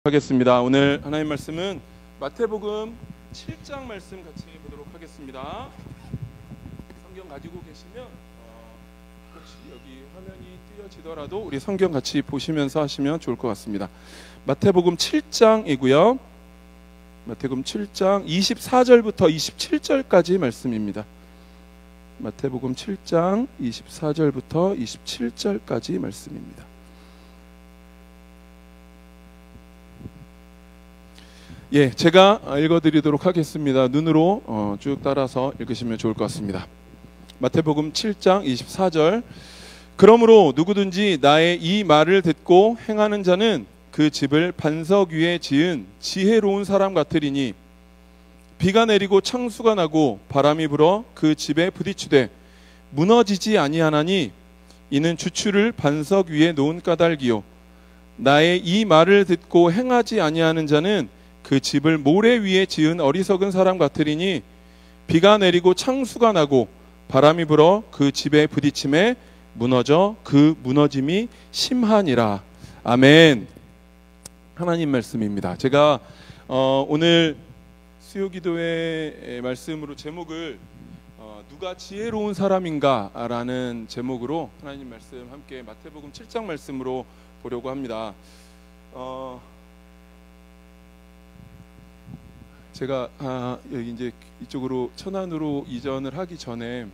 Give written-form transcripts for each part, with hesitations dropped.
하겠습니다. 오늘 하나님 말씀은 마태복음 7장 말씀 같이 보도록 하겠습니다. 성경 가지고 계시면 혹시 여기 화면이 띄어지더라도 우리 성경 같이 보시면서 하시면 좋을 것 같습니다. 마태복음 7장이고요. 마태복음 7장 24절부터 27절까지 말씀입니다. 마태복음 7장 24절부터 27절까지 말씀입니다. 예, 제가 읽어드리도록 하겠습니다. 눈으로 쭉 따라서 읽으시면 좋을 것 같습니다. 마태복음 7장 24절. 그러므로 누구든지 나의 이 말을 듣고 행하는 자는 그 집을 반석 위에 지은 지혜로운 사람 같으리니 비가 내리고 창수가 나고 바람이 불어 그 집에 부딪히되 무너지지 아니하나니 이는 주추를 반석 위에 놓은 까닭이요 나의 이 말을 듣고 행하지 아니하는 자는 그 집을 모래 위에 지은 어리석은 사람 같으리니 비가 내리고 창수가 나고 바람이 불어 그 집에 부딪힘에 무너져 그 무너짐이 심하니라. 아멘. 하나님 말씀입니다. 제가 오늘 수요기도의 말씀으로 제목을 누가 지혜로운 사람인가 라는 제목으로 하나님 말씀 함께 마태복음 7장 말씀으로 보려고 합니다. 제가 여기 이제 이쪽으로 천안으로 이전을 하기 전에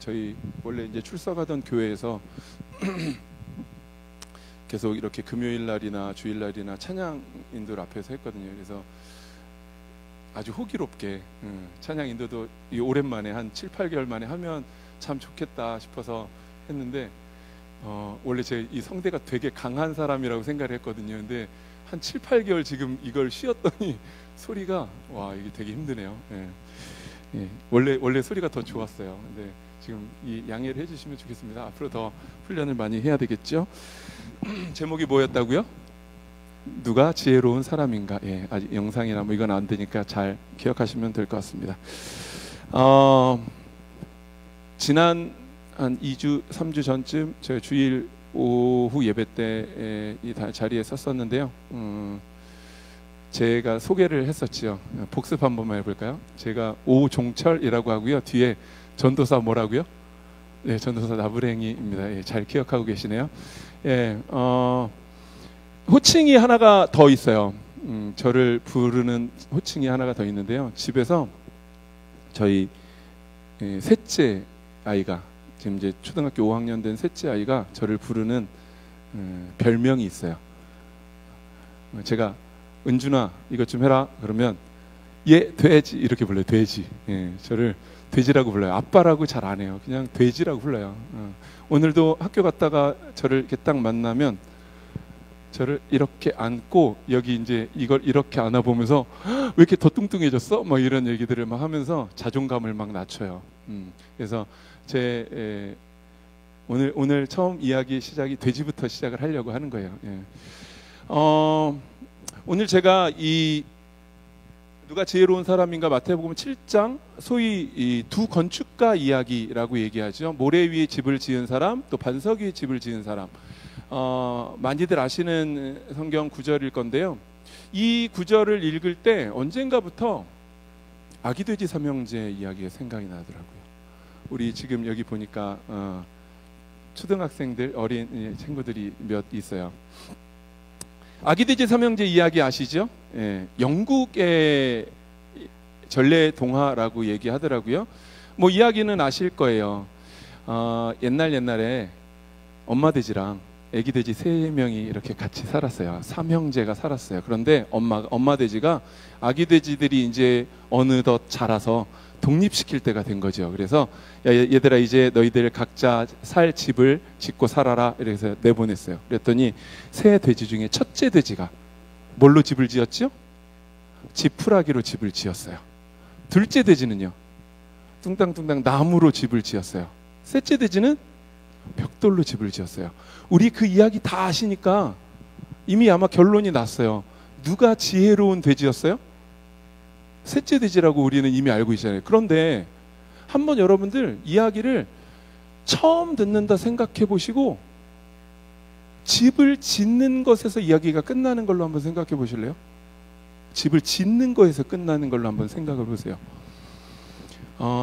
저희 원래 이제 출석하던 교회에서 계속 이렇게 금요일 날이나 주일 날이나 찬양 인도를 앞에서 했거든요. 그래서 아주 호기롭게 찬양 인도도 오랜만에 한 7, 8개월 만에 하면 참 좋겠다 싶어서 했는데 원래 제 이 성대가 되게 강한 사람이라고 생각을 했거든요. 근데 한 7, 8개월 지금 이걸 쉬었더니 소리가 와 이게 되게 힘드네요. 예. 예. 원래 소리가 더 좋았어요. 근데 지금 이 양해를 해주시면 좋겠습니다. 앞으로 더 훈련을 많이 해야 되겠죠. 제목이 뭐였다고요? 누가 지혜로운 사람인가? 예, 아직 영상이나 뭐 이건 안 되니까 잘 기억하시면 될 것 같습니다. 지난 한 2주, 3주 전쯤 저희 주일 오후 예배 때 이 자리에 섰었는데요. 제가 소개를 했었지요. 복습 한 번만 해볼까요? 제가 오종철이라고 하고요. 뒤에 전도사 뭐라고요? 네, 전도사 나부랭이입니다. 예, 잘 기억하고 계시네요. 예, 호칭이 하나가 더 있어요. 저를 부르는 호칭이 하나가 더 있는데요. 집에서 저희 셋째 아이가 지금 이제 초등학교 5학년 된 셋째 아이가 저를 부르는 별명이 있어요. 제가 은준아 이것 좀 해라 그러면 얘 돼지 이렇게 불러요. 돼지. 예, 저를 돼지라고 불러요. 아빠라고 잘 안 해요. 그냥 돼지라고 불러요. 오늘도 학교 갔다가 저를 이렇게 딱 만나면 저를 이렇게 안고 여기 이제 이걸 이렇게 안아보면서 왜 이렇게 더 뚱뚱해졌어? 뭐 이런 얘기들을 막 하면서 자존감을 막 낮춰요. 그래서 제 오늘 처음 이야기 시작이 돼지부터 시작을 하려고 하는 거예요. 예. 오늘 제가 이 누가 지혜로운 사람인가 마태복음 7장 소위 이 두 건축가 이야기라고 얘기하죠. 모래 위에 집을 지은 사람 또 반석 위에 집을 지은 사람. 많이들 아시는 성경 구절일 건데요. 이 구절을 읽을 때 언젠가부터 아기돼지 삼형제 이야기가 생각이 나더라고요. 우리 지금 여기 보니까 초등학생들 어린 친구들이 몇 있어요. 아기돼지 삼형제 이야기 아시죠? 예, 영국의 전래 동화라고 얘기하더라고요. 뭐 이야기는 아실 거예요. 옛날에 엄마 돼지랑 애기 돼지 3명이 이렇게 같이 살았어요. 3형제가 살았어요. 그런데 엄마 돼지가 아기 돼지들이 이제 어느덧 자라서 독립시킬 때가 된 거죠. 그래서 야, 얘들아 이제 너희들 각자 살 집을 짓고 살아라 이래서 내보냈어요. 그랬더니 새 돼지 중에 첫째 돼지가 뭘로 집을 지었죠? 지푸라기로 집을 지었어요. 둘째 돼지는요? 뚱땅뚱땅 나무로 집을 지었어요. 셋째 돼지는 벽돌로 집을 지었어요. 우리 그 이야기 다 아시니까 이미 아마 결론이 났어요. 누가 지혜로운 돼지였어요? 셋째 돼지라고 우리는 이미 알고 있잖아요. 그런데 한번 여러분들 이야기를 처음 듣는다 생각해 보시고 집을 짓는 것에서 이야기가 끝나는 걸로 한번 생각해 보실래요? 집을 짓는 거에서 끝나는 걸로 한번 생각을 보세요.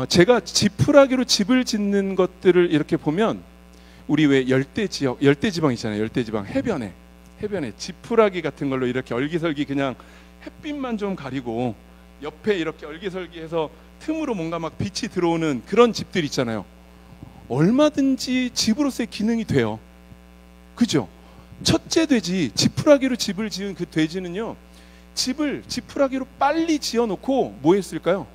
제가 지푸라기로 집을 짓는 것들을 이렇게 보면 우리 왜 열대지역, 열대지방 있잖아요. 열대지방 해변에 지푸라기 같은 걸로 이렇게 얼기설기 그냥 햇빛만 좀 가리고 옆에 이렇게 얼기설기해서 틈으로 뭔가 막 빛이 들어오는 그런 집들 있잖아요. 얼마든지 집으로서의 기능이 돼요. 그죠? 첫째 돼지, 지푸라기로 집을 지은 그 돼지는요, 집을 지푸라기로 빨리 지어놓고 뭐 했을까요?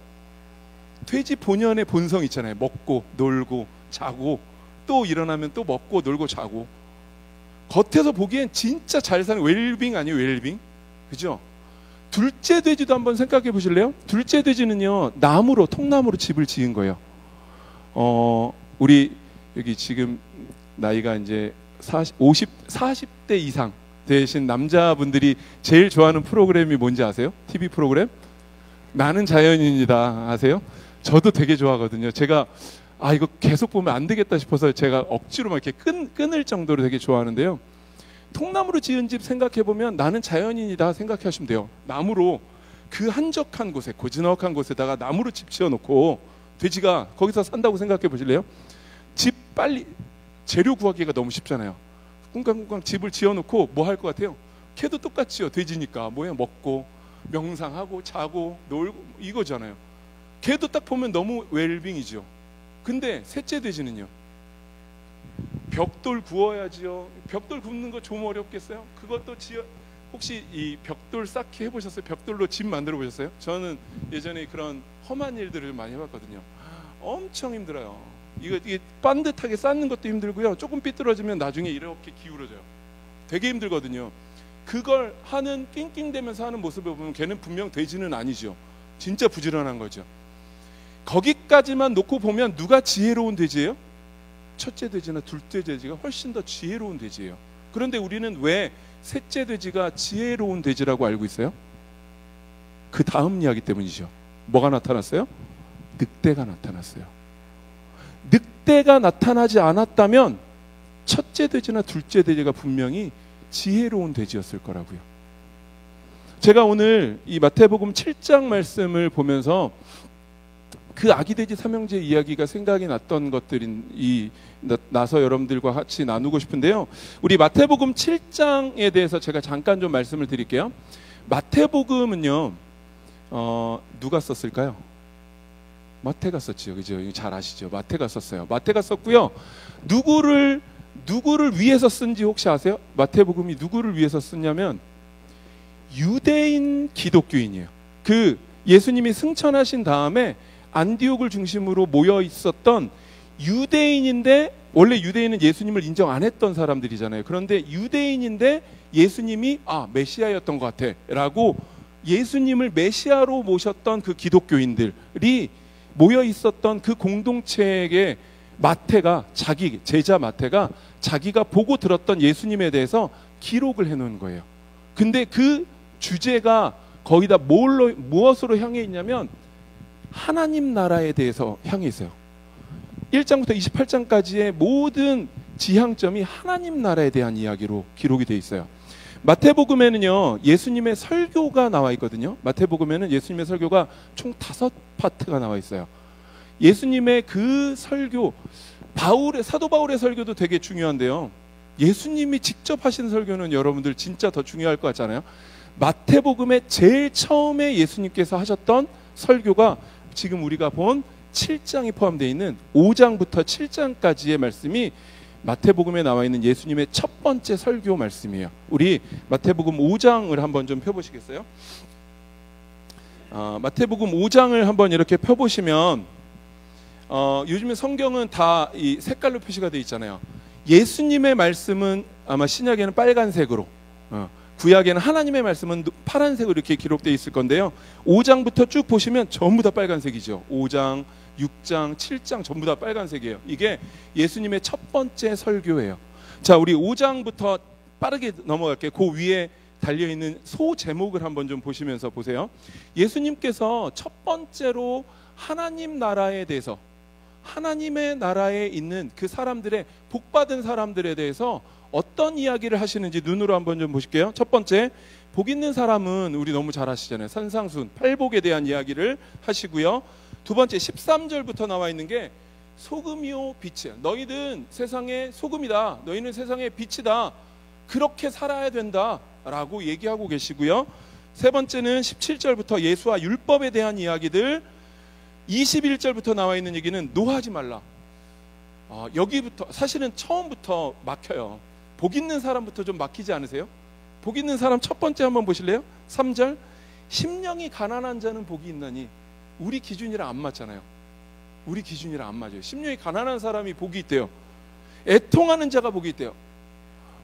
돼지 본연의 본성 있잖아요. 먹고 놀고 자고 또 일어나면 또 먹고 놀고 자고. 겉에서 보기엔 진짜 잘 사는 웰빙 아니에요? 웰빙? 그죠? 둘째 돼지도 한번 생각해 보실래요? 둘째 돼지는요, 나무로, 통나무로 집을 지은 거예요. 우리 여기 지금 나이가 이제 40대 이상 되신 남자분들이 제일 좋아하는 프로그램이 뭔지 아세요? TV 프로그램? 나는 자연인이다 아세요? 저도 되게 좋아하거든요. 제가 이거 계속 보면 안 되겠다 싶어서 제가 억지로 막 이렇게 끊을 정도로 되게 좋아하는데요. 통나무로 지은 집 생각해 보면 나는 자연인이다 생각하시면 돼요. 나무로 그 한적한 곳에, 고즈넉한 곳에다가 나무로 집 지어놓고 돼지가 거기서 산다고 생각해 보실래요? 집 빨리 재료 구하기가 너무 쉽잖아요. 꿍깡꿍깡 집을 지어놓고 뭐 할 것 같아요? 걔도 똑같이요. 돼지니까 뭐예요? 먹고 명상하고 자고 놀고 이거잖아요. 걔도 딱 보면 너무 웰빙이죠. 근데 셋째 돼지는요, 벽돌 구워야지요. 벽돌 굽는 거 좀 어렵겠어요? 그것도 혹시 이 벽돌 쌓기 해보셨어요? 벽돌로 집 만들어 보셨어요? 저는 예전에 그런 험한 일들을 많이 해봤거든요. 엄청 힘들어요. 이게 반듯하게 쌓는 것도 힘들고요. 조금 삐뚤어지면 나중에 이렇게 기울어져요. 되게 힘들거든요. 그걸 하는 낑낑대면서 하는 모습을 보면 걔는 분명 돼지는 아니죠. 진짜 부지런한 거죠. 거기까지만 놓고 보면 누가 지혜로운 돼지예요? 첫째 돼지나 둘째 돼지가 훨씬 더 지혜로운 돼지예요. 그런데 우리는 왜 셋째 돼지가 지혜로운 돼지라고 알고 있어요? 그 다음 이야기 때문이죠. 뭐가 나타났어요? 늑대가 나타났어요. 늑대가 나타나지 않았다면 첫째 돼지나 둘째 돼지가 분명히 지혜로운 돼지였을 거라고요. 제가 오늘 이 마태복음 7장 말씀을 보면서 그 아기돼지 삼형제 이야기가 생각이 났던 것들이 나서 여러분들과 같이 나누고 싶은데요. 우리 마태복음 7장에 대해서 제가 잠깐 좀 말씀을 드릴게요. 마태복음은요, 누가 썼을까요? 마태가 썼지요. 그죠? 잘 아시죠? 마태가 썼어요. 마태가 썼고요. 누구를 위해서 쓴지 혹시 아세요? 마태복음이 누구를 위해서 썼냐면 유대인 기독교인이에요. 그 예수님이 승천하신 다음에 안디옥을 중심으로 모여 있었던 유대인인데, 원래 유대인은 예수님을 인정 안 했던 사람들이잖아요. 그런데 유대인인데 예수님이 메시아였던 것 같아 라고 예수님을 메시아로 모셨던 그 기독교인들이 모여 있었던 그 공동체에게 마태가, 자기 제자 마태가 자기가 보고 들었던 예수님에 대해서 기록을 해놓은 거예요. 근데 그 주제가 거의 다 무엇으로 향해 있냐면 하나님 나라에 대해서 향해 있어요. 1장부터 28장까지의 모든 지향점이 하나님 나라에 대한 이야기로 기록이 되어 있어요. 마태복음에는요, 예수님의 설교가 나와 있거든요. 마태복음에는 예수님의 설교가 총 5파트가 나와 있어요. 예수님의 그 설교, 사도 바울의 설교도 되게 중요한데요. 예수님이 직접 하신 설교는 여러분들 진짜 더 중요할 것 같잖아요. 마태복음의 제일 처음에 예수님께서 하셨던 설교가 지금 우리가 본 7장이 포함되어 있는 5장부터 7장까지의 말씀이 마태복음에 나와 있는 예수님의 첫 번째 설교 말씀이에요. 우리 마태복음 5장을 한번 좀 펴보시겠어요? 마태복음 5장을 한번 이렇게 펴보시면 요즘에 성경은 다 이 색깔로 표시가 되어 있잖아요. 예수님의 말씀은 아마 신약에는 빨간색으로, 구약에는 하나님의 말씀은 파란색으로 이렇게 기록되어 있을 건데요. 5장부터 쭉 보시면 전부 다 빨간색이죠. 5장, 6장, 7장 전부 다 빨간색이에요. 이게 예수님의 첫 번째 설교예요. 자, 우리 5장부터 빠르게 넘어갈게요. 그 위에 달려있는 소 제목을 한번 좀 보시면서 보세요. 예수님께서 첫 번째로 하나님 나라에 대해서, 하나님의 나라에 있는 그 사람들의, 복받은 사람들에 대해서 어떤 이야기를 하시는지 눈으로 한번 좀 보실게요. 첫 번째, 복 있는 사람은 우리 너무 잘 아시잖아요. 산상순, 팔복에 대한 이야기를 하시고요. 두 번째 13절부터 나와 있는 게 소금이요 빛이야. 너희는 세상의 소금이다. 너희는 세상의 빛이다. 그렇게 살아야 된다 라고 얘기하고 계시고요. 세 번째는 17절부터 예수와 율법에 대한 이야기들, 21절부터 나와 있는 얘기는 노하지 말라. 여기부터 사실은 처음부터 막혀요. 복 있는 사람부터 좀 막히지 않으세요? 복 있는 사람 첫 번째 한번 보실래요? 3절, 심령이 가난한 자는 복이 있나니. 우리 기준이랑 안 맞잖아요. 우리 기준이랑 안 맞아요. 심령이 가난한 사람이 복이 있대요. 애통하는 자가 복이 있대요.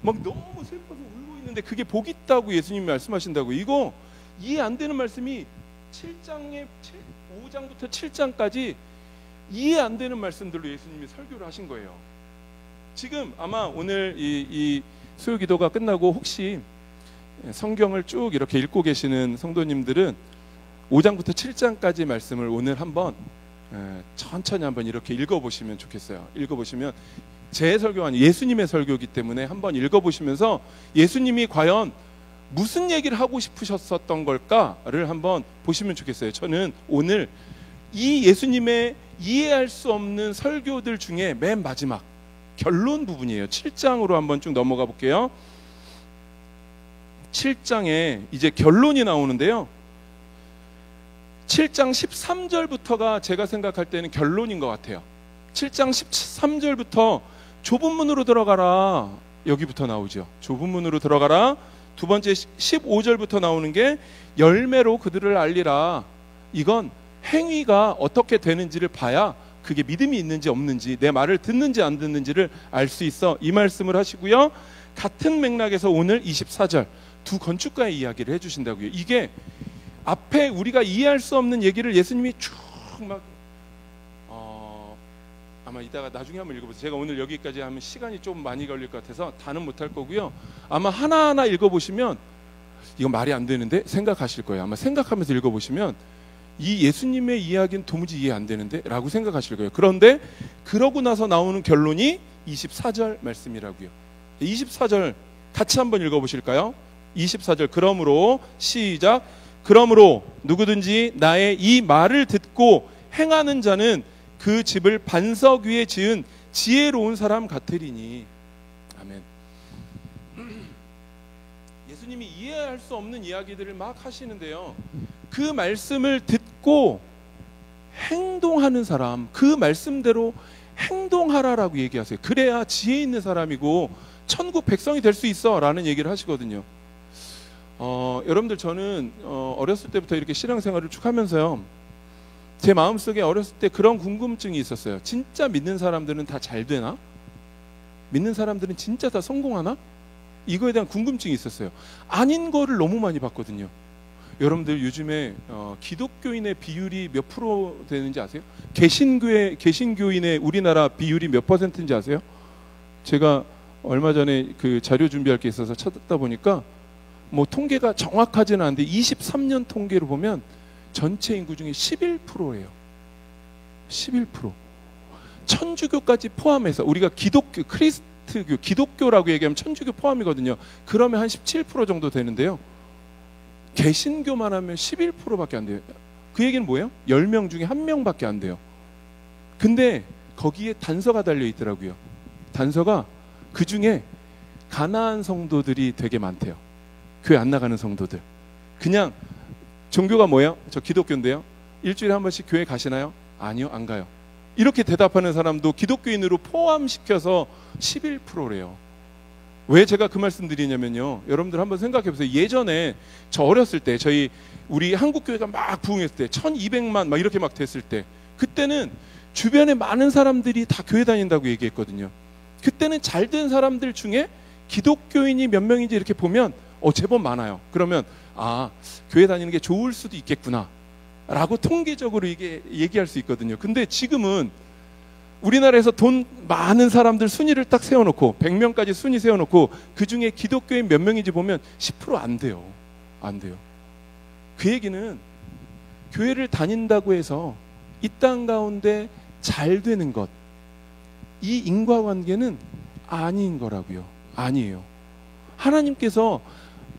막 너무 슬퍼서 울고 있는데 그게 복 있다고 예수님이 말씀하신다고. 이거 이해 안 되는 말씀이 5장부터 7장까지 이해 안 되는 말씀들로 예수님이 설교를 하신 거예요. 지금 아마 오늘 이 수요 기도가 끝나고 혹시 성경을 쭉 이렇게 읽고 계시는 성도님들은 5장부터 7장까지 말씀을 오늘 한번 천천히 한번 이렇게 읽어보시면 좋겠어요. 읽어보시면 제 설교가 아니고 예수님의 설교이기 때문에 한번 읽어보시면서 예수님이 과연 무슨 얘기를 하고 싶으셨었던 걸까를 한번 보시면 좋겠어요. 저는 오늘 이 예수님의 이해할 수 없는 설교들 중에 맨 마지막 결론 부분이에요. 7장으로 한번 쭉 넘어가 볼게요. 7장에 이제 결론이 나오는데요. 7장 13절부터가 제가 생각할 때는 결론인 것 같아요. 7장 13절부터 좁은 문으로 들어가라. 여기부터 나오죠. 좁은 문으로 들어가라. 두 번째 15절부터 나오는 게 열매로 그들을 알리라. 이건 행위가 어떻게 되는지를 봐야 그게 믿음이 있는지 없는지, 내 말을 듣는지 안 듣는지를 알 수 있어. 이 말씀을 하시고요. 같은 맥락에서 오늘 24절 두 건축가의 이야기를 해주신다고요. 이게 앞에 우리가 이해할 수 없는 얘기를 예수님이 쭉 막 아마 이따가 나중에 한번 읽어보세요. 제가 오늘 여기까지 하면 시간이 좀 많이 걸릴 것 같아서 다는 못할 거고요. 아마 하나하나 읽어보시면 이건 말이 안 되는데 생각하실 거예요. 아마 생각하면서 읽어보시면 이 예수님의 이야기는 도무지 이해 안 되는데 라고 생각하실 거예요. 그런데 그러고 나서 나오는 결론이 24절 말씀이라고요. 24절 같이 한번 읽어보실까요? 24절 그러므로 시작. 그러므로 누구든지 나의 이 말을 듣고 행하는 자는 그 집을 반석 위에 지은 지혜로운 사람 같으리니. 아멘. 예수님이 이해할 수 없는 이야기들을 막 하시는데요. 그 말씀을 듣고 행동하는 사람, 그 말씀대로 행동하라라고 얘기하세요. 그래야 지혜 있는 사람이고 천국 백성이 될 수 있어 라는 얘기를 하시거든요. 여러분들 저는 어렸을 때부터 이렇게 신앙생활을 쭉 하면서요, 제 마음속에 어렸을 때 그런 궁금증이 있었어요. 진짜 믿는 사람들은 다 잘 되나? 믿는 사람들은 진짜 다 성공하나? 이거에 대한 궁금증이 있었어요. 아닌 거를 너무 많이 봤거든요. 여러분들 요즘에 기독교인의 비율이 몇 프로 되는지 아세요? 개신교인의 우리나라 비율이 몇 %인지 아세요? 제가 얼마 전에 그 자료 준비할 게 있어서 찾다 보니까 뭐 통계가 정확하지는 않은데 23년 통계로 보면 전체 인구 중에 11%예요. 11%. 천주교까지 포함해서 우리가 기독교, 크리스트교, 기독교라고 얘기하면 천주교 포함이거든요. 그러면 한 17% 정도 되는데요. 개신교만 하면 11%밖에 안 돼요. 그 얘기는 뭐예요? 10명 중에 1명밖에 안 돼요. 근데 거기에 단서가 달려 있더라고요. 단서가 그 중에 가나안 성도들이 되게 많대요. 교회 안 나가는 성도들. 그냥 종교가 뭐예요? 저 기독교인데요. 일주일에 한 번씩 교회 가시나요? 아니요, 안 가요. 이렇게 대답하는 사람도 기독교인으로 포함시켜서 11%래요. 왜 제가 그 말씀 드리냐면요, 여러분들 한번 생각해 보세요. 예전에 저 어렸을 때 우리 한국교회가 막 부흥했을 때 1200만 막 이렇게 막 됐을 때, 그때는 주변에 많은 사람들이 다 교회 다닌다고 얘기했거든요. 그때는 잘된 사람들 중에 기독교인이 몇 명인지 이렇게 보면 제법 많아요. 그러면 교회 다니는 게 좋을 수도 있겠구나 라고 통계적으로 이게 얘기할 수 있거든요. 근데 지금은 우리나라에서 돈 많은 사람들 순위를 딱 세워놓고 100명까지 순위 세워놓고 그 중에 기독교인 몇 명인지 보면 10% 안 돼요. 안 돼요. 그 얘기는 교회를 다닌다고 해서 이 땅 가운데 잘 되는 것, 이 인과관계는 아닌 거라고요. 아니에요. 하나님께서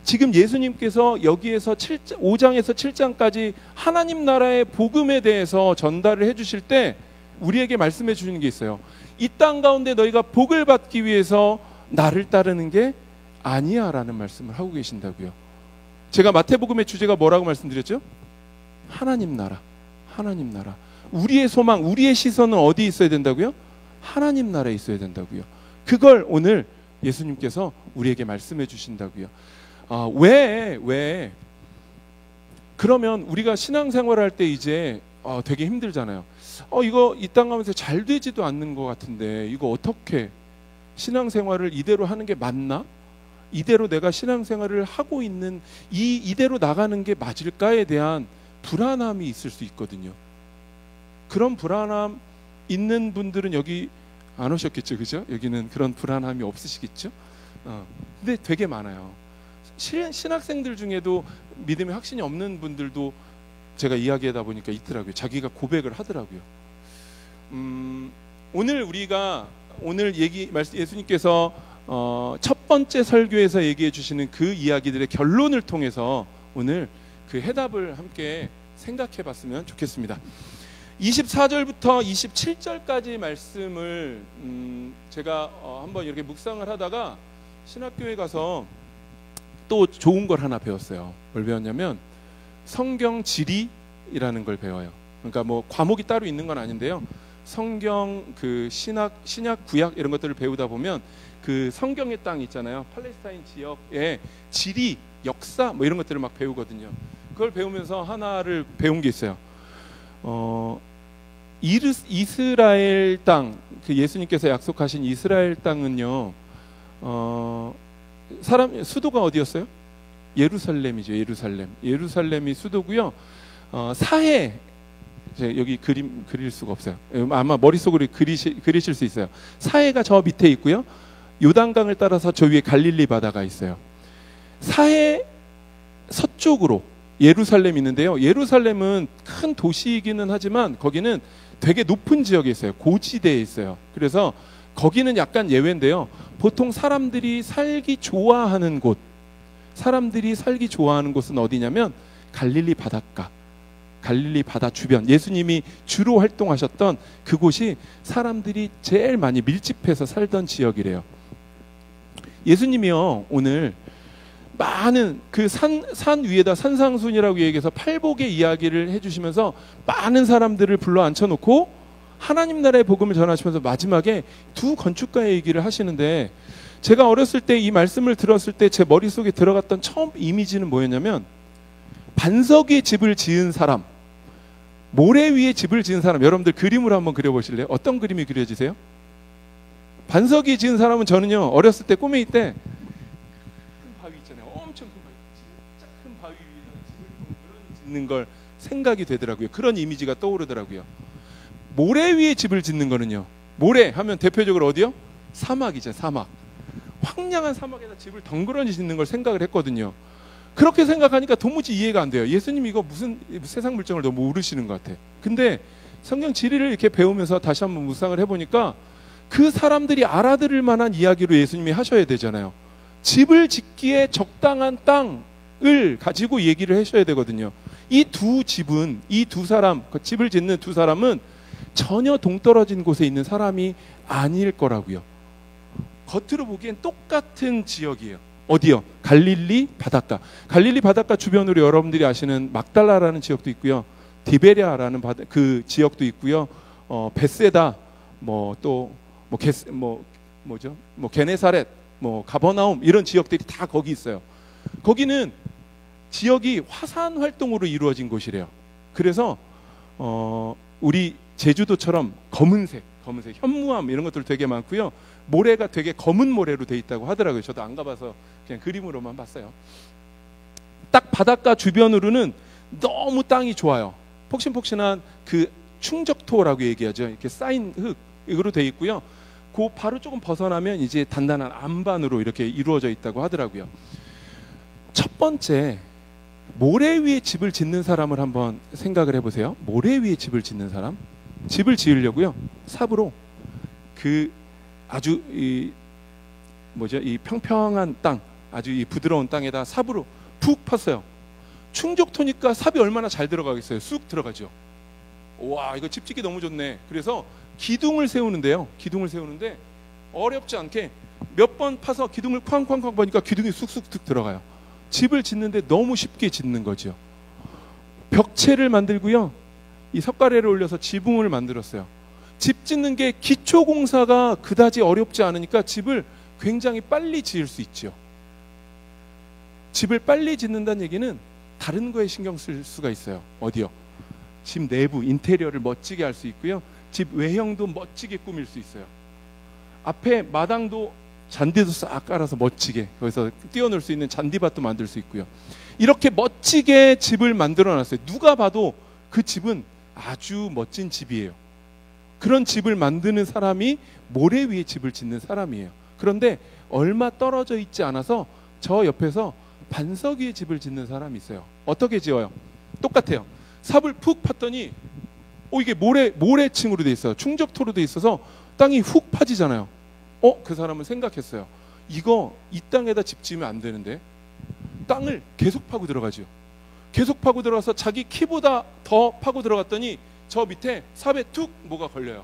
지금 예수님께서 여기에서 5장에서 7장까지 하나님 나라의 복음에 대해서 전달을 해주실 때 우리에게 말씀해 주시는 게 있어요. 이 땅 가운데 너희가 복을 받기 위해서 나를 따르는 게 아니야 라는 말씀을 하고 계신다고요. 제가 마태복음의 주제가 뭐라고 말씀드렸죠? 하나님 나라, 하나님 나라. 우리의 소망, 우리의 시선은 어디에 있어야 된다고요? 하나님 나라에 있어야 된다고요. 그걸 오늘 예수님께서 우리에게 말씀해 주신다고요. 왜 그러면 우리가 신앙생활을 할 때 이제 되게 힘들잖아요. 이거 이 땅 가면서 잘 되지도 않는 것 같은데 이거 어떻게 신앙생활을 이대로 하는 게 맞나? 이대로 내가 신앙생활을 하고 있는 이대로 나가는 게 맞을까에 대한 불안함이 있을 수 있거든요. 그런 불안함 있는 분들은 여기 안 오셨겠죠, 그죠? 여기는 그런 불안함이 없으시겠죠? 근데 되게 많아요. 신학생들 중에도 믿음의 확신이 없는 분들도 제가 이야기하다 보니까 있더라고요. 자기가 고백을 하더라고요. 오늘 예수님께서 첫 번째 설교에서 얘기해 주시는 그 이야기들의 결론을 통해서 오늘 그 해답을 함께 생각해 봤으면 좋겠습니다. 24절부터 27절까지 말씀을 제가 한번 이렇게 묵상을 하다가 신학교에 가서 또 좋은 걸 하나 배웠어요. 뭘 배웠냐면 성경 지리라는 걸 배워요. 그러니까 뭐 과목이 따로 있는 건 아닌데요. 성경 그 신약 구약 이런 것들을 배우다 보면 그 성경의 땅 있잖아요. 팔레스타인 지역의 지리, 역사 뭐 이런 것들을 막 배우거든요. 그걸 배우면서 하나를 배운 게 있어요. 이스라엘 땅, 그 예수님께서 약속하신 이스라엘 땅은요. 수도가 어디였어요? 예루살렘이죠. 예루살렘이 수도고요. 사해, 여기 그릴 수가 없어요. 아마 머릿속으로 그리실 수 있어요. 사해가 저 밑에 있고요. 요단강을 따라서 저 위에 갈릴리 바다가 있어요. 사해 서쪽으로 예루살렘이 있는데요. 예루살렘은 큰 도시이기는 하지만 거기는 되게 높은 지역에 있어요. 고지대에 있어요. 그래서 거기는 약간 예외인데요. 보통 사람들이 살기 좋아하는 곳은 어디냐면 갈릴리 바닷가, 갈릴리 바다 주변, 예수님이 주로 활동하셨던 그곳이 사람들이 제일 많이 밀집해서 살던 지역이래요. 예수님이요, 오늘 많은 그 산 위에다 산상순이라고 얘기해서 팔복의 이야기를 해주시면서 많은 사람들을 불러 앉혀놓고 하나님 나라의 복음을 전하시면서 마지막에 두 건축가의 얘기를 하시는데, 제가 어렸을 때 이 말씀을 들었을 때 제 머릿속에 들어갔던 처음 이미지는 뭐였냐면, 반석 위에 집을 지은 사람, 모래 위에 집을 지은 사람, 여러분들 그림으로 한번 그려보실래요? 어떤 그림이 그려지세요? 반석 위에 지은 사람은 저는요, 어렸을 때 꼬맹이 때 큰 바위 있잖아요. 엄청 큰 바위, 진짜 큰 바위 위에다가 집을 짓는 걸 생각이 되더라고요. 그런 이미지가 떠오르더라고요. 모래 위에 집을 짓는 거는요, 모래 하면 대표적으로 어디요? 사막이죠. 사막. 황량한 사막에다 집을 덩그러니 짓는 걸 생각을 했거든요. 그렇게 생각하니까 도무지 이해가 안 돼요. 예수님 이거 무슨 세상 물정을 너무 모르시는 것 같아. 근데 성경 지리를 이렇게 배우면서 다시 한번 묵상을 해보니까 그 사람들이 알아들을 만한 이야기로 예수님이 하셔야 되잖아요. 집을 짓기에 적당한 땅을 가지고 얘기를 하셔야 되거든요. 이 두 사람, 집을 짓는 두 사람은 전혀 동떨어진 곳에 있는 사람이 아닐 거라고요. 겉으로 보기엔 똑같은 지역이에요. 어디요? 갈릴리 바닷가. 갈릴리 바닷가 주변으로 여러분들이 아시는 막달라라는 지역도 있고요. 디베랴라는 그 지역도 있고요. 베세다, 게네사렛, 가버나움 이런 지역들이 다 거기 있어요. 거기는 지역이 화산 활동으로 이루어진 곳이래요. 그래서 우리 제주도처럼 검은색, 현무암 이런 것들 되게 많고요. 모래가 되게 검은 모래로 돼 있다고 하더라고요. 저도 안 가봐서 그냥 그림으로만 봤어요. 딱 바닷가 주변으로는 너무 땅이 좋아요. 폭신폭신한 그 충적토라고 얘기하죠. 이렇게 쌓인 흙으로 돼 있고요. 그 바로 조금 벗어나면 이제 단단한 안반으로 이렇게 이루어져 있다고 하더라고요. 첫 번째, 모래 위에 집을 짓는 사람을 한번 생각을 해보세요. 모래 위에 집을 짓는 사람, 집을 지으려고요, 삽으로 그 아주 이 평평한 땅, 아주 이 부드러운 땅에다 삽으로 푹 팠어요. 충족토니까 삽이 얼마나 잘 들어가겠어요. 쑥 들어가죠. 와, 이거 집 짓기 너무 좋네. 그래서 기둥을 세우는데요. 기둥을 세우는데 어렵지 않게 몇 번 파서 기둥을 쾅쾅쾅 보니까 기둥이 쑥쑥 들어가요. 집을 짓는데 너무 쉽게 짓는 거죠. 벽체를 만들고요. 이 석가래를 올려서 지붕을 만들었어요. 집 짓는 게 기초 공사가 그다지 어렵지 않으니까 집을 굉장히 빨리 지을 수 있죠. 집을 빨리 짓는다는 얘기는 다른 거에 신경 쓸 수가 있어요. 어디요? 집 내부 인테리어를 멋지게 할 수 있고요. 집 외형도 멋지게 꾸밀 수 있어요. 앞에 마당도 잔디도 싹 깔아서 멋지게 거기서 뛰어놀 수 있는 잔디밭도 만들 수 있고요. 이렇게 멋지게 집을 만들어 놨어요. 누가 봐도 그 집은 아주 멋진 집이에요. 그런 집을 만드는 사람이 모래 위에 집을 짓는 사람이에요. 그런데 얼마 떨어져 있지 않아서 저 옆에서 반석 위에 집을 짓는 사람이 있어요. 어떻게 지어요? 똑같아요. 삽을 푹 팠더니 이게 모래층으로 돼 있어요. 충적토로 돼 있어서 땅이 훅 파지잖아요. 그 사람은 생각했어요. 이 땅에다 집 지으면 안 되는데 땅을 계속 파고 들어가죠. 계속 파고 들어가서 자기 키보다 더 파고 들어갔더니 저 밑에 삽에 툭 뭐가 걸려요.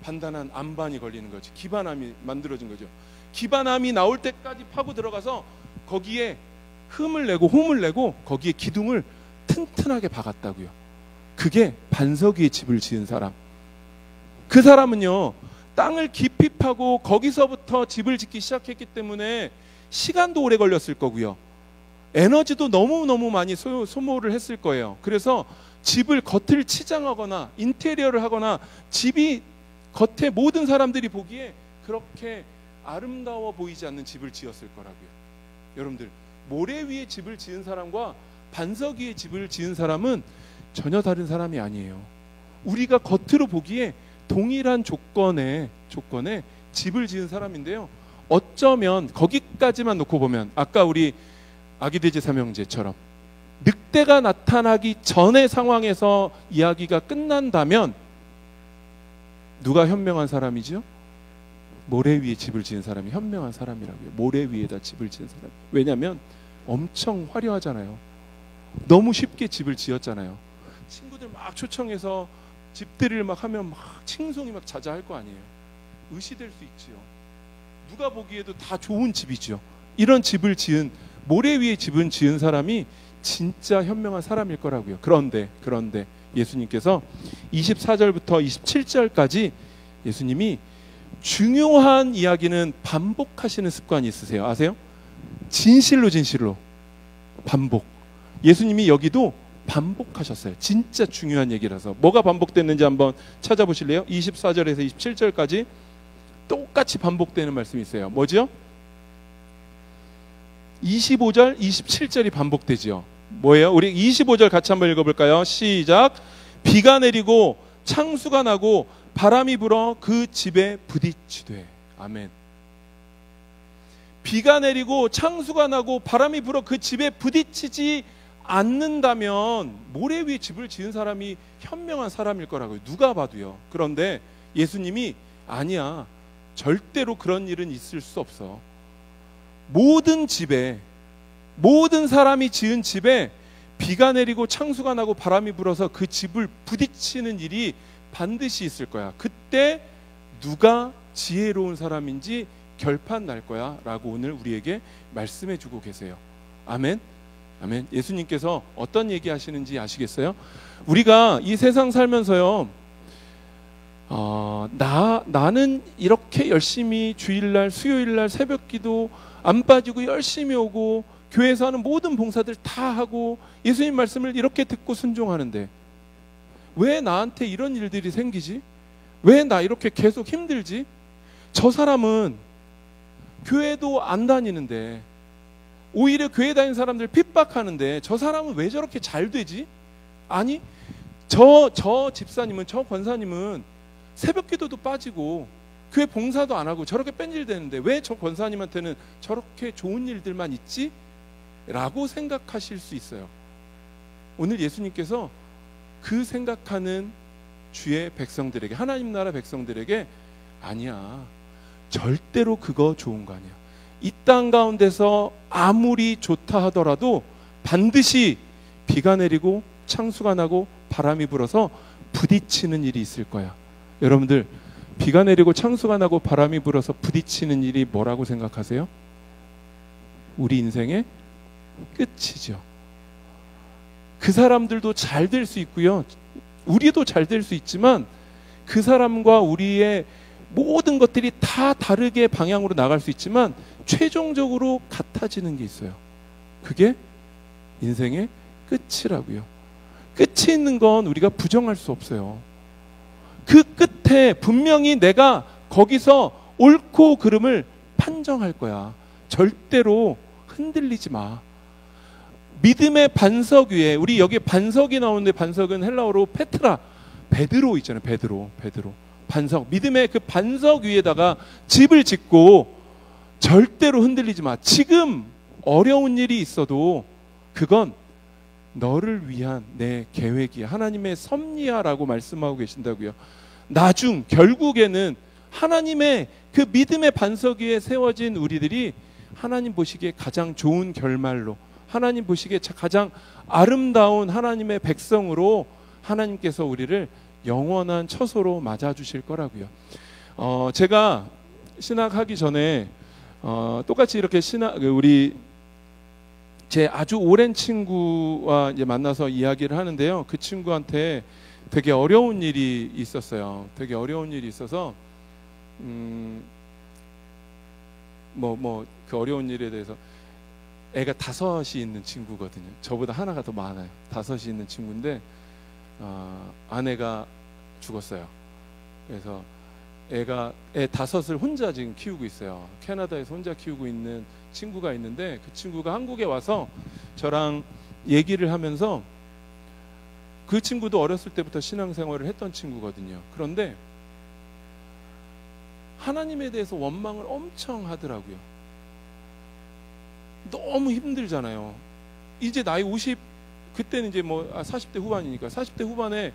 단단한 안반이 걸리는 거지. 기반함이 만들어진 거죠. 기반함이 나올 때까지 파고 들어가서 거기에 홈을 내고 거기에 기둥을 튼튼하게 박았다고요. 그게 반석 위에 집을 지은 사람. 그 사람은요, 땅을 깊이 파고 거기서부터 집을 짓기 시작했기 때문에 시간도 오래 걸렸을 거고요. 에너지도 너무너무 많이 소모를 했을 거예요. 그래서 집을 겉을 치장하거나 인테리어를 하거나 집이 겉에 모든 사람들이 보기에 그렇게 아름다워 보이지 않는 집을 지었을 거라고요. 여러분들, 모래 위에 집을 지은 사람과 반석 위에 집을 지은 사람은 전혀 다른 사람이 아니에요. 우리가 겉으로 보기에 동일한 조건에 집을 지은 사람인데요. 어쩌면 거기까지만 놓고 보면 아까 우리 아기돼지 삼형제처럼 늑대가 나타나기 전의 상황에서 이야기가 끝난다면 누가 현명한 사람이죠? 모래 위에 집을 지은 사람이 현명한 사람이라고요. 모래 위에다 집을 지은 사람. 왜냐하면 엄청 화려하잖아요. 너무 쉽게 집을 지었잖아요. 친구들 막 초청해서 집들이를 막 하면 막 칭송이 막 자자할 거 아니에요. 의시될 수 있지요. 누가 보기에도 다 좋은 집이죠. 이런 집을 지은 모래 위에 집을 지은 사람이 진짜 현명한 사람일 거라고요. 그런데 예수님께서 24절부터 27절까지 예수님이 중요한 이야기는 반복하시는 습관이 있으세요. 아세요? 진실로 반복. 예수님이 여기도 반복하셨어요. 진짜 중요한 얘기라서. 뭐가 반복됐는지 한번 찾아보실래요? 24절에서 27절까지 똑같이 반복되는 말씀이 있어요. 뭐죠? 25절, 27절이 반복되지요. 뭐예요? 우리 25절 같이 한번 읽어볼까요? 시작. 비가 내리고 창수가 나고 바람이 불어 그 집에 부딪히되. 아멘. 비가 내리고 창수가 나고 바람이 불어 그 집에 부딪히지 않는다면 모래 위에 집을 지은 사람이 현명한 사람일 거라고요. 누가 봐도요. 그런데 예수님이 아니야. 절대로 그런 일은 있을 수 없어. 모든 집에, 모든 사람이 지은 집에 비가 내리고 창수가 나고 바람이 불어서 그 집을 부딪히는 일이 반드시 있을 거야. 그때 누가 지혜로운 사람인지 결판 날 거야 라고 오늘 우리에게 말씀해 주고 계세요. 아멘. 아멘. 예수님께서 어떤 얘기 하시는지 아시겠어요? 우리가 이 세상 살면서요, 나는 이렇게 열심히 주일날, 수요일날 새벽기도 안 빠지고 열심히 오고 교회에서 하는 모든 봉사들 다 하고 예수님 말씀을 이렇게 듣고 순종하는데 왜 나한테 이런 일들이 생기지? 왜 나 이렇게 계속 힘들지? 저 사람은 교회도 안 다니는데 오히려 교회 다니는 사람들 핍박하는데 저 사람은 왜 저렇게 잘 되지? 아니, 저 집사님은, 저 권사님은 새벽기도도 빠지고 교회 봉사도 안 하고 저렇게 뺀질대는데 왜 저 권사님한테는 저렇게 좋은 일들만 있지? 라고 생각하실 수 있어요. 오늘 예수님께서 그 생각하는 주의 백성들에게, 하나님 나라 백성들에게 아니야, 절대로 그거 좋은 거 아니야. 이 땅 가운데서 아무리 좋다 하더라도 반드시 비가 내리고 창수가 나고 바람이 불어서 부딪히는 일이 있을 거야. 여러분들, 비가 내리고 창수가 나고 바람이 불어서 부딪히는 일이 뭐라고 생각하세요? 우리 인생의 끝이죠. 그 사람들도 잘 될 수 있고요, 우리도 잘 될 수 있지만 그 사람과 우리의 모든 것들이 다 다르게 방향으로 나갈 수 있지만 최종적으로 같아지는 게 있어요. 그게 인생의 끝이라고요. 끝이 있는 건 우리가 부정할 수 없어요. 그 끝에 분명히 내가 거기서 옳고 그름을 판정할 거야. 절대로 흔들리지 마. 믿음의 반석 위에, 우리 여기 반석이 나오는데 반석은 헬라어로 페트라, 베드로 있잖아요. 베드로. 반석, 믿음의 그 반석 위에다가 집을 짓고 절대로 흔들리지 마. 지금 어려운 일이 있어도 그건 너를 위한 내 계획이야. 하나님의 섭리야라고 말씀하고 계신다고요. 나중 결국에는 하나님의 그 믿음의 반석 위에 세워진 우리들이 하나님 보시기에 가장 좋은 결말로, 하나님 보시기에 가장 아름다운 하나님의 백성으로 하나님께서 우리를 영원한 처소로 맞아주실 거라고요. 제가 신학하기 전에 똑같이 이렇게 우리 제 아주 오랜 친구와 이제 만나서 이야기를 하는데요. 그 친구한테 되게 어려운 일이 있었어요. 되게 어려운 일이 있어서 그 어려운 일에 대해서, 애가 5이 있는 친구거든요. 저보다 하나가 더 많아요. 5이 있는 친구인데 아내가 죽었어요. 그래서 애 5을 혼자 지금 키우고 있어요. 캐나다에서 혼자 키우고 있는 친구가 있는데, 그 친구가 한국에 와서 저랑 얘기를 하면서, 그 친구도 어렸을 때부터 신앙생활을 했던 친구거든요. 그런데 하나님에 대해서 원망을 엄청 하더라고요. 너무 힘들잖아요. 이제 나이 50, 그때는 이제 40대 후반이니까 40대 후반에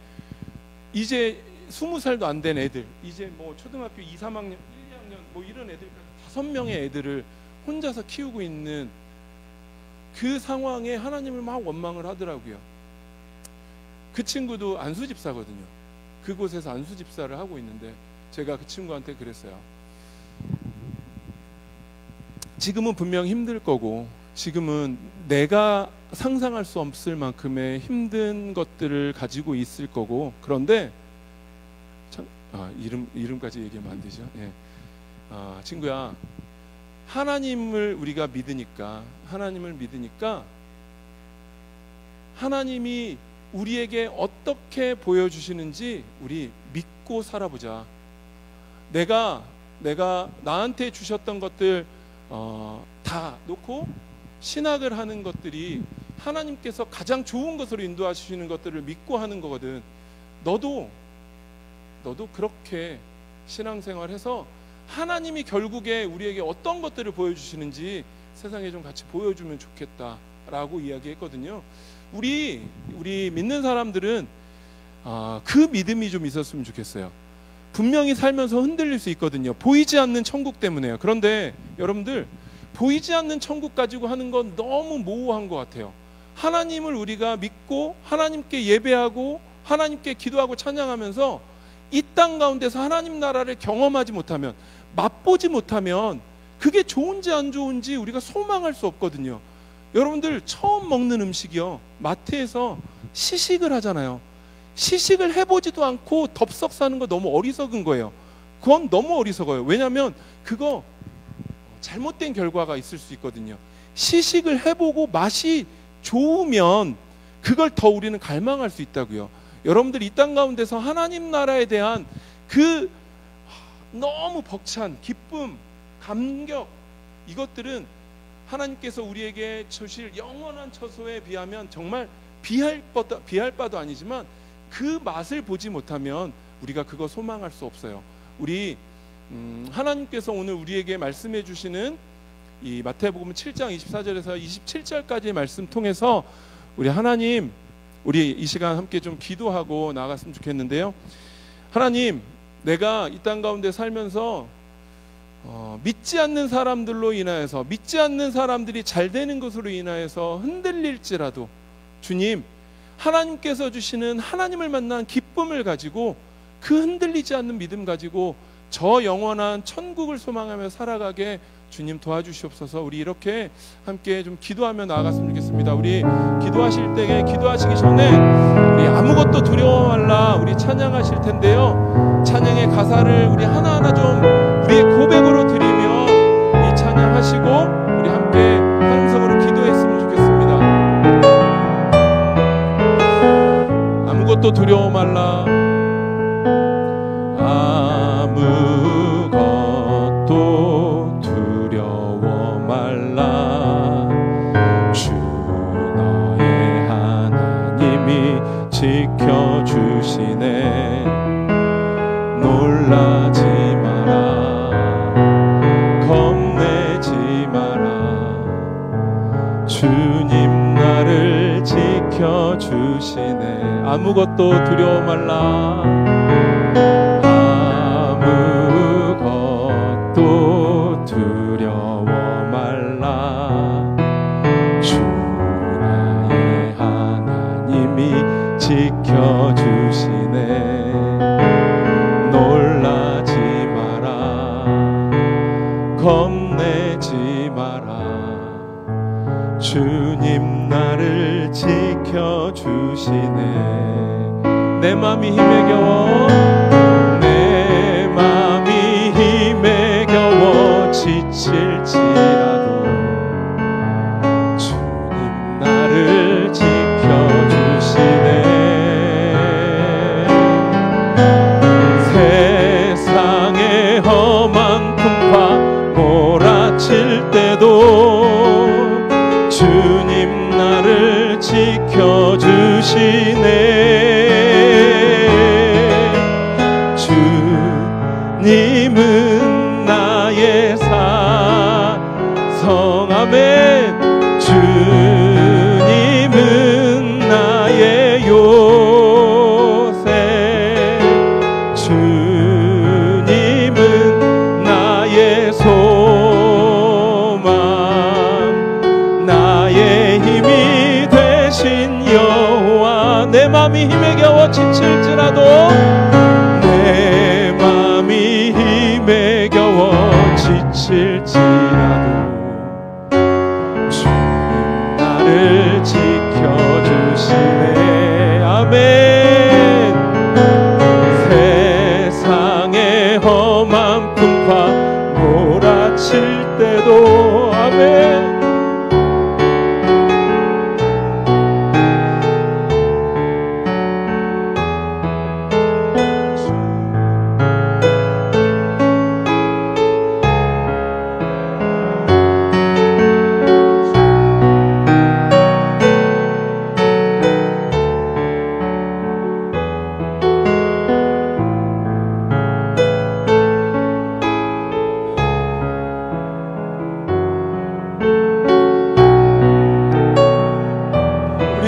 이제 20살도 안 된 애들, 이제 초등학교 2, 3학년, 1, 2학년 이런 애들까지 5명의 애들을 혼자서 키우고 있는 그 상황에 하나님을 막 원망을 하더라고요. 그 친구도 안수집사거든요. 그곳에서 안수집사를 하고 있는데 제가 그 친구한테 그랬어요. 지금은 분명 힘들 거고, 지금은 내가 상상할 수 없을 만큼의 힘든 것들을 가지고 있을 거고, 그런데 이름까지 얘기하면 안 되죠. 예. 친구야, 하나님을 우리가 믿으니까, 하나님이 우리에게 어떻게 보여주시는지 우리 믿고 살아보자. 내가 나한테 주셨던 것들 다 놓고 신학을 하는 것들이 하나님께서 가장 좋은 것으로 인도하시는 것들을 믿고 하는 거거든. 너도 그렇게 신앙생활해서 하나님이 결국에 우리에게 어떤 것들을 보여주시는지 세상에 좀 같이 보여주면 좋겠다라고 이야기했거든요. 우리 믿는 사람들은 그 믿음이 좀 있었으면 좋겠어요. 분명히 살면서 흔들릴 수 있거든요. 보이지 않는 천국 때문에요. 그런데 여러분들, 보이지 않는 천국 가지고 하는 건 너무 모호한 것 같아요. 하나님을 우리가 믿고 하나님께 예배하고 하나님께 기도하고 찬양하면서 이 땅 가운데서 하나님 나라를 경험하지 못하면, 맛보지 못하면 그게 좋은지 안 좋은지 우리가 소망할 수 없거든요. 여러분들, 처음 먹는 음식이요, 마트에서 시식을 하잖아요. 시식을 해보지도 않고 덥석 사는 거 너무 어리석은 거예요. 그건 너무 어리석어요. 왜냐하면 그거 잘못된 결과가 있을 수 있거든요. 시식을 해보고 맛이 좋으면 그걸 더 우리는 갈망할 수 있다고요. 여러분들, 이 땅 가운데서 하나님 나라에 대한 그 너무 벅찬 기쁨, 감격, 이것들은 하나님께서 우리에게 주실 영원한 처소에 비하면 정말 비할 바도 아니지만, 그 맛을 보지 못하면 우리가 그거 소망할 수 없어요. 우리 하나님께서 오늘 우리에게 말씀해 주시는 이 마태복음 7장 24절에서 27절까지의 말씀 통해서 우리 이 시간 함께 좀 기도하고 나아갔으면 좋겠는데요. 하나님, 내가 이 땅 가운데 살면서 믿지 않는 사람들로 인하여서, 믿지 않는 사람들이 잘 되는 것으로 인하여서 흔들릴지라도 주님, 하나님께서 주시는 하나님을 만난 기쁨을 가지고, 그 흔들리지 않는 믿음 가지고 저 영원한 천국을 소망하며 살아가게 주님 도와주시옵소서. 우리 이렇게 함께 좀 기도하며 나아갔으면 좋겠습니다. 우리 기도하실 때에, 기도하시기 전에 우리 아무것도 두려워 말라 우리 찬양하실 텐데요, 찬양의 가사를 우리 하나하나 좀 우리의 고백으로 드리며 이 찬양하시고 우리 함께 한음성으로 기도했으면 좋겠습니다. 아무것도 두려워 말라, 아무것도 두려워 말라, 주 너의 하나님이 지켜주시네. 놀라지 마라, 겁내지 마라, 주님 나를 지켜주시네. 아무것도 두려워 말라, 아무것도 두려워 말라, 주 나의 하나님이 지켜주시네. 놀라지 마라, 겁내지 마라, 주님 나를 지켜주시네. 내 맘이 힘에 겨워, 내 맘이 힘에 겨워 지칠지라도 주님 나를 지켜주시네. 세상의 험한 풍파 몰아칠 때도 주님 나를 지켜주시네. 주님은 나의 성아멘, 주님은 나의 요새, 주님은 나의 소망, 나의 힘이 되신 여호와. 내 맘이 힘에 겨워 지칠지라도, 내 맘이 힘에 겨워 지칠지라도 주님 나를 지켜주시네. 아멘. 세상의 험한 풍파 몰아칠 때도 아멘.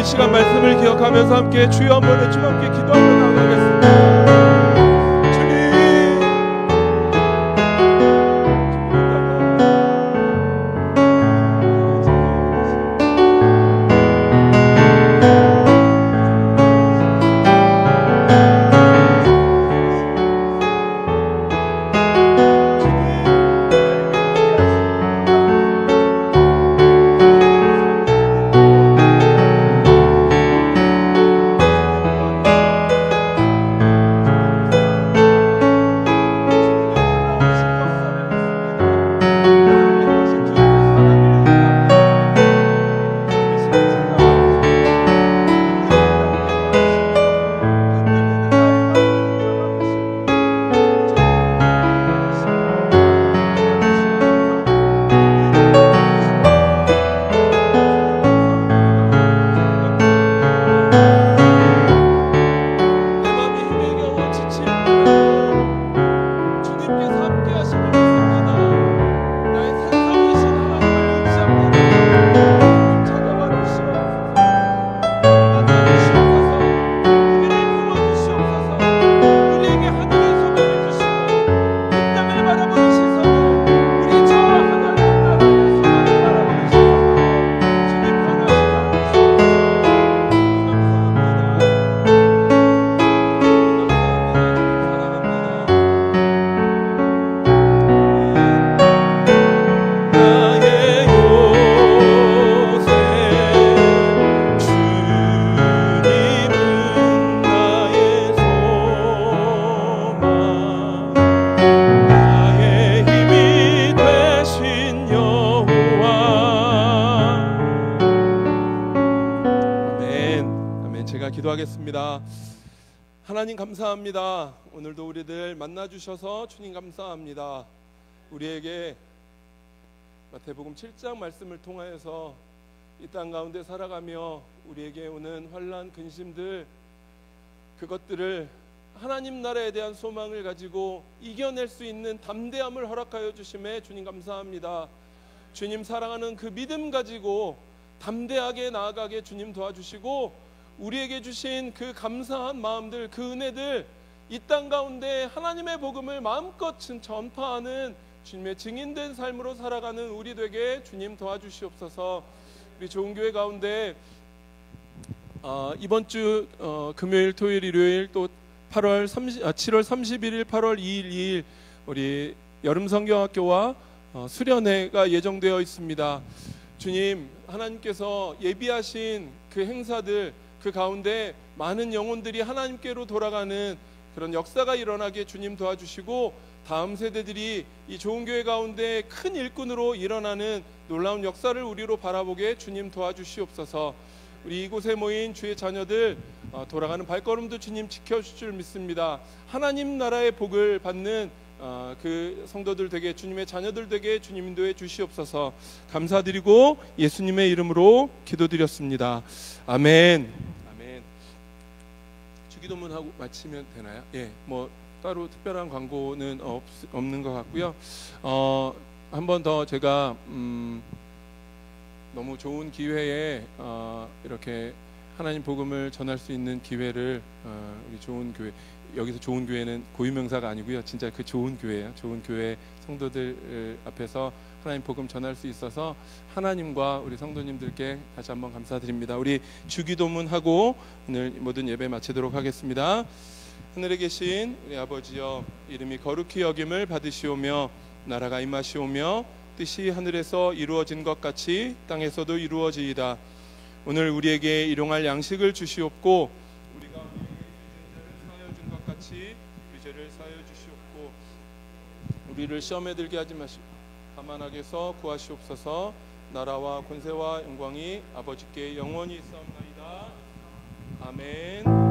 시간 말씀을 기억하면서 함께 주여 한번 외치고 함께 기도하며 나가겠습니다. 제가 기도하겠습니다. 하나님 감사합니다. 오늘도 우리들 만나주셔서 주님 감사합니다. 우리에게 마태복음 7장 말씀을 통하여서 이 땅 가운데 살아가며 우리에게 오는 환난, 근심들, 그것들을 하나님 나라에 대한 소망을 가지고 이겨낼 수 있는 담대함을 허락하여 주심에 주님 감사합니다. 주님 사랑하는 그 믿음 가지고 담대하게 나아가게 주님 도와주시고, 우리에게 주신 그 감사한 마음들, 그 은혜들, 이 땅 가운데 하나님의 복음을 마음껏 전파하는 주님의 증인된 삶으로 살아가는 우리 되게 주님 도와주시옵소서. 우리 좋은 교회 가운데 이번 주 금요일, 토요일, 일요일, 또 7월 31일, 8월 2일, 2일 우리 여름 성경학교와 수련회가 예정되어 있습니다. 주님, 하나님께서 예비하신 그 행사들, 그 가운데 많은 영혼들이 하나님께로 돌아가는 그런 역사가 일어나게 주님 도와주시고, 다음 세대들이 이 좋은 교회 가운데 큰 일꾼으로 일어나는 놀라운 역사를 우리로 바라보게 주님 도와주시옵소서. 우리 이곳에 모인 주의 자녀들 돌아가는 발걸음도 주님 지켜주실 줄 믿습니다. 하나님 나라의 복을 받는 그 성도들 되게, 주님의 자녀들 되게 주님 인도해 주시옵소서. 감사드리고 예수님의 이름으로 기도드렸습니다. 아멘. 아멘. 주기도문하고 마치면 되나요? 예, 뭐 따로 특별한 광고는 없는 것 같고요. 한 번 더 제가 너무 좋은 기회에 이렇게 하나님 복음을 전할 수 있는 기회를 우리 좋은 교회, 여기서 좋은 교회는 고유명사가 아니고요, 진짜 그 좋은 교회예요. 좋은 교회 성도들 앞에서 하나님 복음 전할 수 있어서 하나님과 우리 성도님들께 다시 한번 감사드립니다. 우리 주기도문 하고 오늘 모든 예배 마치도록 하겠습니다. 하늘에 계신 우리 아버지여, 이름이 거룩히 여김을 받으시오며 나라가 임하시오며 뜻이 하늘에서 이루어진 것 같이 땅에서도 이루어지이다. 오늘 우리에게 일용할 양식을 주시옵고, 우리가 우리에게 죄를 사하여 준 것 같이 죄를 사하여 주시옵고, 우리를 시험에 들게 하지 마시고 다만 악에서 구하시옵소서. 나라와 권세와 영광이 아버지께 영원히 있사옵나이다. 아멘.